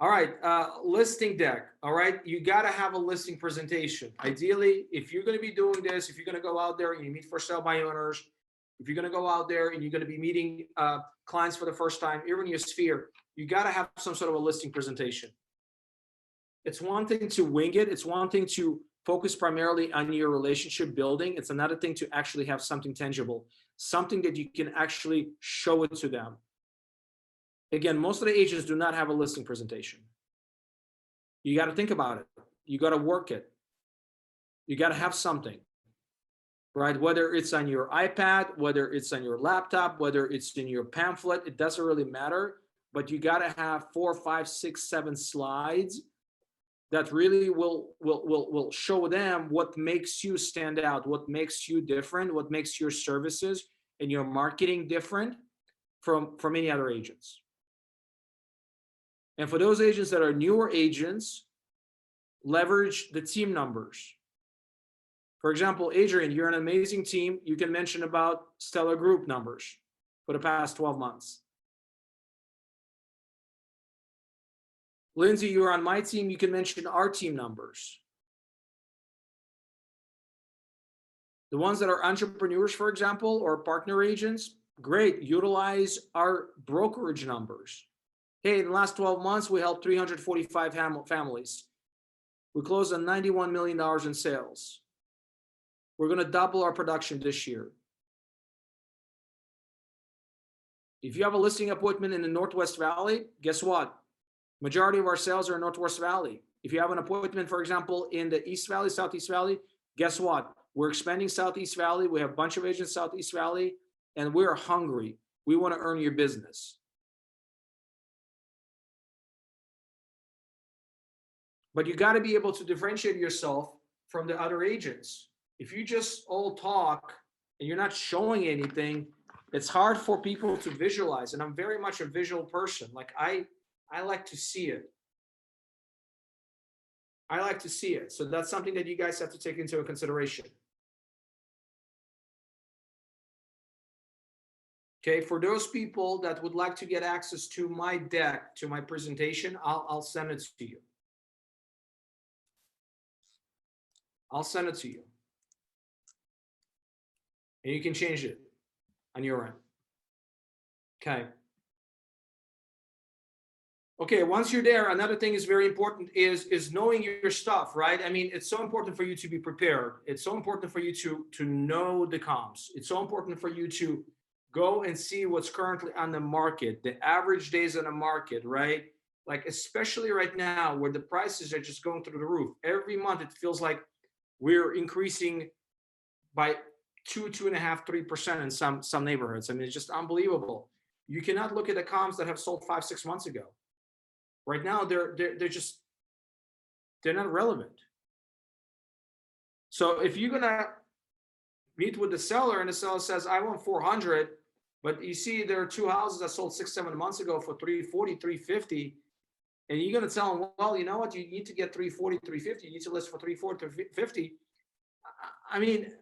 All right, listing deck. All right, you got to have a listing presentation. Ideally, if you're going to be doing this, if you're going to go out there and you meet for sale by owners, if you're going to go out there and you're going to be meeting clients for the first time, even in your sphere, you got to have some sort of a listing presentation. It's one thing to wing it. It's one thing to focus primarily on your relationship building. It's another thing to actually have something tangible, something that you can actually show it to them. Again, most of the agents do not have a listing presentation. You got to think about it. You got to work it. You got to have something, right? Whether it's on your iPad, whether it's on your laptop, whether it's in your pamphlet, it doesn't really matter. But you got to have 4, 5, 6, 7 slides that really will show them what makes you stand out, what makes you different, what makes your services and your marketing different from any other agents. And for those agents that are newer agents, leverage the team numbers. For example, Adrian, you're an amazing team. You can mention about Stellar Group numbers for the past 12 months. Lindsay, you're on my team. You can mention our team numbers. The ones that are entrepreneurs, for example, or partner agents, great. Utilize our brokerage numbers. Hey, in the last 12 months, we helped 345 families. We closed on $91 million in sales. We're going to double our production this year. If you have a listing appointment in the Northwest Valley, guess what? Majority of our sales are in Northwest Valley. If you have an appointment, for example, in the East Valley, Southeast Valley, guess what? We're expanding Southeast Valley. We have a bunch of agents Southeast Valley, and we're hungry. We want to earn your business. But you got to be able to differentiate yourself from the other agents. If you just all talk and you're not showing anything, it's hard for people to visualize. And I'm very much a visual person. Like I like to see it. I like to see it. So that's something that you guys have to take into consideration. Okay, for those people that would like to get access to my deck, to my presentation, I'll send it to you. I'll send it to you. And you can change it on your end. Okay. Okay, once you're there, another thing is very important is knowing your stuff, right? I mean, it's so important for you to be prepared. It's so important for you to know the comps. It's so important for you to go and see what's currently on the market, the average days on the market, right? Like, especially right now where the prices are just going through the roof. Every month, it feels like we're increasing by 2.5%, 3% in some neighborhoods. I mean, it's just unbelievable. You cannot look at the comps that have sold 5, 6 months ago. Right now, they're not relevant. So if you're gonna meet with the seller and the seller says, I want 400, but you see there are 2 houses that sold 6, 7 months ago for 340, 350, and you're gonna tell them, well, you know what, you need to get 340, 350, you need to list for 340, 350. I mean,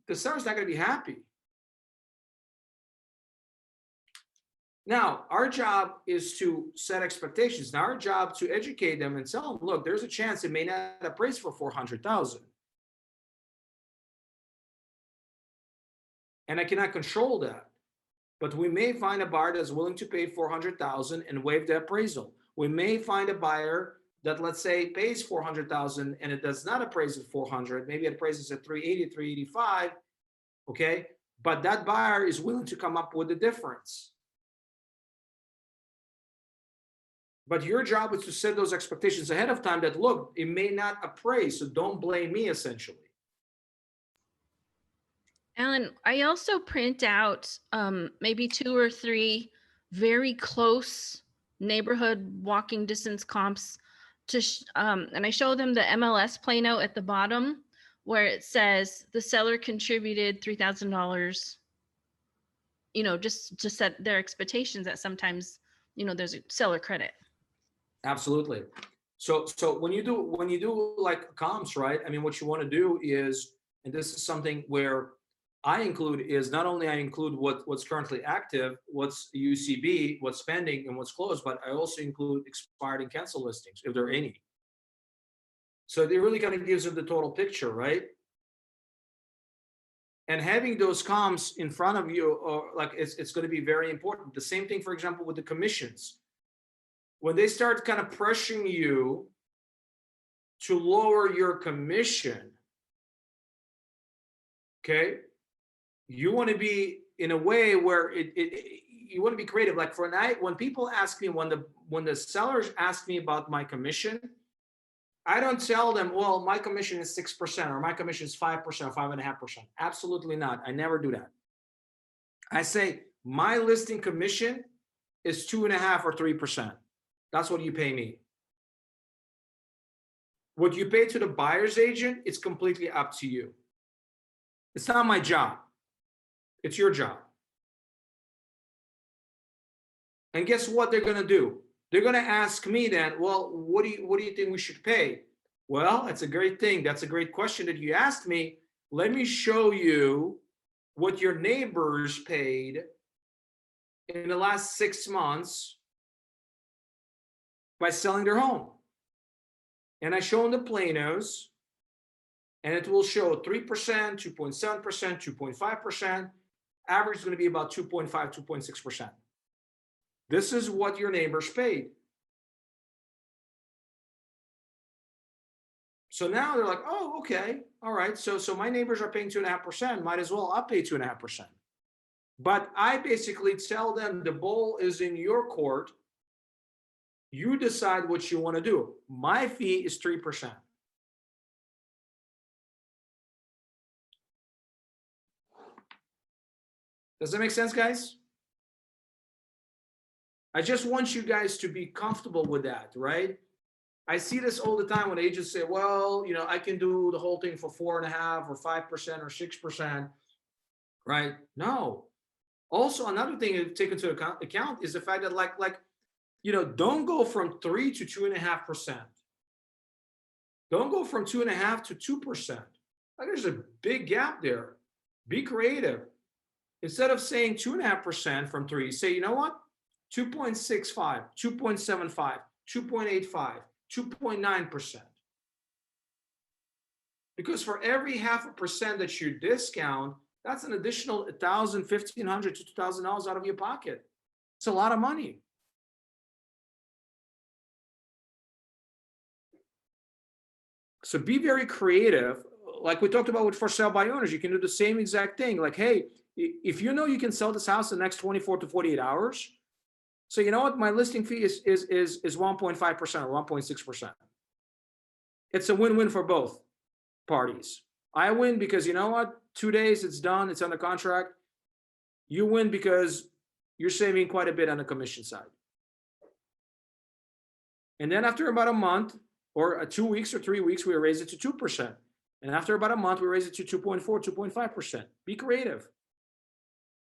the seller's not gonna be happy. Now, our job is to set expectations. Now, our job to educate them and tell them, look, there's a chance it may not appraise for 400,000. And I cannot control that. But we may find a buyer that's willing to pay 400,000 and waive the appraisal. We may find a buyer that, let's say, pays 400,000 and it does not appraise at 400. Maybe it appraises at 380, 385. Okay, but that buyer is willing to come up with the difference. But your job is to set those expectations ahead of time that, look, it may not appraise, so don't blame me, essentially. Alan, I also print out maybe 2 or 3 very close neighborhood walking distance comps to and I show them the MLS Plano at the bottom where it says the seller contributed $3,000, you know, just to set their expectations that sometimes, you know, there's a seller credit. Absolutely. So when you do like comps, right? I mean, what you want to do is, and this is something where I include is not only I include what's currently active, what's UCB, what's pending, and what's closed, but I also include expired and canceled listings if there are any. So it really kind of gives them the total picture, right? And having those comps in front of you, or like it's going to be very important. The same thing, for example, with the commissions. When they start kind of pressuring you to lower your commission, okay, you want to be in a way where you want to be creative. Like when people ask me, when the sellers ask me about my commission, I don't tell them, well, my commission is 6% or my commission is 5% or 5.5%. Absolutely not. I never do that. I say my listing commission is 2.5% or 3%. That's what you pay me. What you pay to the buyer's agent, it's completely up to you. It's not my job. It's your job. And guess what they're going to do? They're going to ask me then, well, what do you think we should pay? Well, that's a great thing. That's a great question that you asked me. Let me show you what your neighbors paid in the last 6 months by selling their home. And I show them the planos, and it will show 3%, 2.7%, 2.5%. Average is going to be about 2.5, 2.6%. This is what your neighbors paid. So now they're like, oh, okay, all right. So my neighbors are paying 2.5%. Might as well I'll pay 2.5%. But I basically tell them the ball is in your court. You decide what you want to do. My fee is 3%. Does that make sense, guys? I just want you guys to be comfortable with that, right? I see this all the time when agents say, well, I can do the whole thing for 4.5% or 5% or 6%, right? No. Also, another thing to take into account is the fact that don't go from 3 to 2.5%. Don't go from 2.5 to 2%. Like there's a big gap there. Be creative. Instead of saying 2.5% from 3, say, you know what? 2.65, 2.75, 2.85, 2.9%. Because for every 0.5% that you discount, that's an additional $1,000, $1,500 to $2,000 out of your pocket. It's a lot of money. So be very creative. Like we talked about with for sale by owners, you can do the same exact thing. Like, hey, if you know you can sell this house in the next 24 to 48 hours, so you know what, my listing fee is 1.5% or 1.6%. It's a win-win for both parties. I win because you know what, 2 days, it's done, it's under contract. You win because you're saving quite a bit on the commission side. And then after about a month or 2 weeks or 3 weeks, we raise it to 2%. And after about a month, we raise it to 2.4, 2.5%. Be creative.